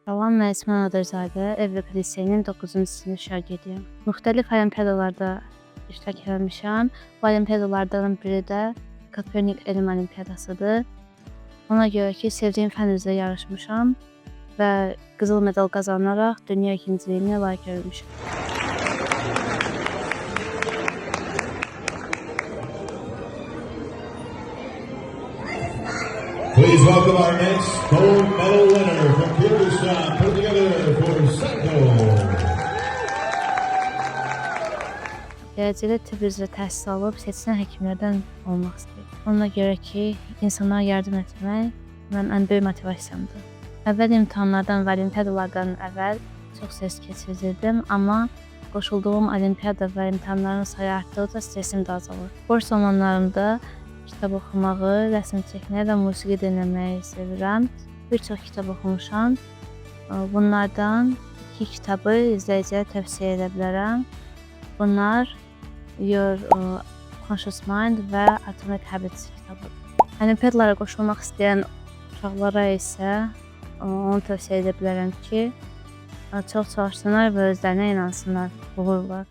Salam, mən İsmail Adırzadə, Evrika liseyinin 9-cu sinif şagirdiyəm. Müxtəlif olimpiadalarda iştirak etmişəm. Bu olimpiadalardan biri də Kopernik elm olimpiadasıdır. Ona görə ki, sevdiyim fən üzrə yarışmışam və qızıl medal qazanaraq dünya ikinciliyinə layiq görülmüşəm. Please welcome our next gold medal winner from Kyrgyzstan, put together for Sanko. Gələcəkdə tibb üzrə təhsil alıb seçilən həkimlərdən olmaq istəyirəm. Ona görə ki, insanlara yardım etmək mənim ən böyük motivasiyamdır. Əvvəl imtahanlardan və olimpiadalardan əvvəl çox stres keçirirdim, amma qoşulduğum olimpiada və imtahanların sayı artdıqca stresim də azalır. Boş zamanlarımda kitab oxumağı, rəsm çəkməyi və musiqi dinləməyi sevirəm. Bir çox kitab oxumuşam. Bunlardan 2 kitabı izləyicilərə tövsiyə edə bilərəm. Bunlar Your Conscious Mind və Atomic Habits kitabı. Olimpiadalara qoşulmaq istəyən uşaqlara isə onu tövsiyə edə bilərəm ki, çox çalışsınlar və özlərinə inansınlar. Uğurlar.